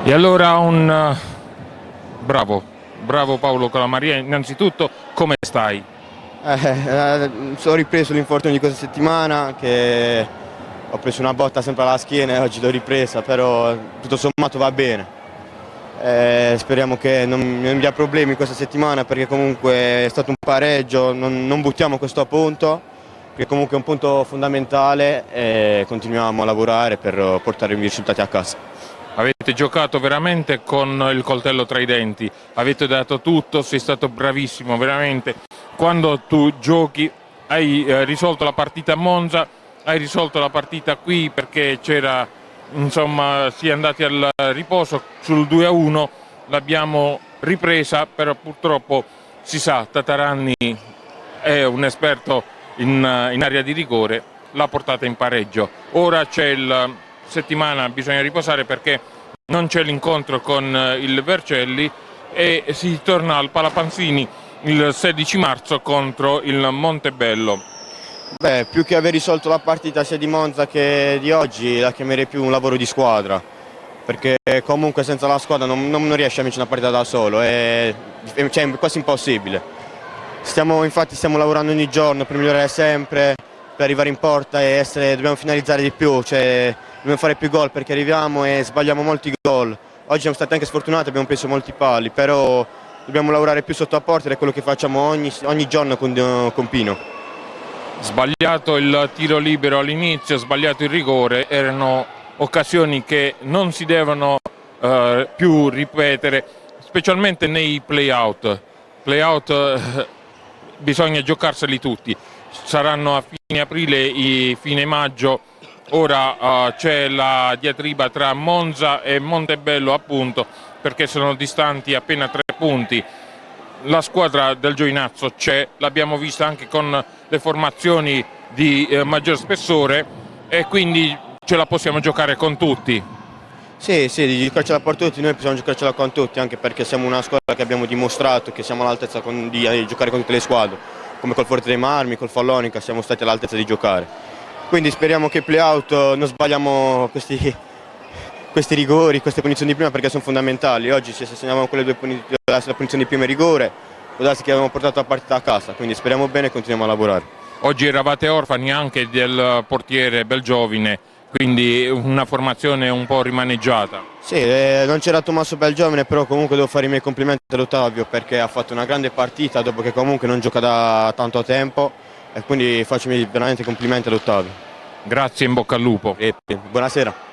E allora bravo Paolo Calamaria, innanzitutto come stai? Ho ripreso l'infortunio di questa settimana, che ho preso una botta sempre alla schiena e oggi l'ho ripresa, però tutto sommato va bene. Speriamo che non mi dia problemi questa settimana, perché comunque è stato un pareggio, non buttiamo questo punto, perché comunque è un punto fondamentale e continuiamo a lavorare per portare i risultati a casa. Avete giocato veramente con il coltello tra i denti, avete dato tutto, sei stato bravissimo veramente. Quando tu giochi hai risolto la partita a Monza, hai risolto la partita qui perché c'era, insomma, si è andati al riposo sul 2-1, l'abbiamo ripresa, però purtroppo si sa, Tataranni è un esperto in area di rigore, l'ha portata in pareggio. Ora c'è il settimana, bisogna riposare perché non c'è l'incontro con il Vercelli e si torna al Palapanzini il 16 marzo contro il Montebello. Beh, più che aver risolto la partita sia di Monza che di oggi, la chiamerei più un lavoro di squadra, perché comunque senza la squadra non riesci a vincere una partita da solo, cioè, è quasi impossibile. Infatti stiamo lavorando ogni giorno per migliorare sempre, per arrivare in porta dobbiamo finalizzare di più, cioè dobbiamo fare più gol perché arriviamo e sbagliamo molti gol. Oggi siamo stati anche sfortunati, abbiamo preso molti pali, però dobbiamo lavorare più sotto a porta ed è quello che facciamo ogni giorno con Pino. Sbagliato il tiro libero all'inizio, sbagliato il rigore, erano occasioni che non si devono più ripetere, specialmente nei play-out. Play-out bisogna giocarseli tutti, saranno a fine aprile, fine maggio. Ora c'è la diatriba tra Monza e Montebello, appunto, perché sono distanti appena 3 punti. La squadra del Giovinazzo c'è, l'abbiamo vista anche con le formazioni di maggior spessore e quindi ce la possiamo giocare con tutti. Sì, sì, di giocarcela per tutti, noi possiamo giocarcela con tutti, anche perché siamo una squadra che abbiamo dimostrato che siamo all'altezza di giocare con tutte le squadre, come col Forte dei Marmi, col Follonica, siamo stati all'altezza di giocare. Quindi speriamo che i play-out non sbagliamo questi rigori, queste punizioni di prima, perché sono fondamentali. Oggi se segnavamo quelle la punizione di prima e rigore, può darsi che abbiamo portato la partita a casa, quindi speriamo bene e continuiamo a lavorare. Oggi eravate orfani anche del portiere Belgiovine, quindi una formazione un po' rimaneggiata. Sì, non c'era Tommaso Belgiovine, però comunque devo fare i miei complimenti ad Ottavio perché ha fatto una grande partita dopo che comunque non gioca da tanto tempo e quindi faccio veramente complimenti ad Ottavio. Grazie, in bocca al lupo. E buonasera.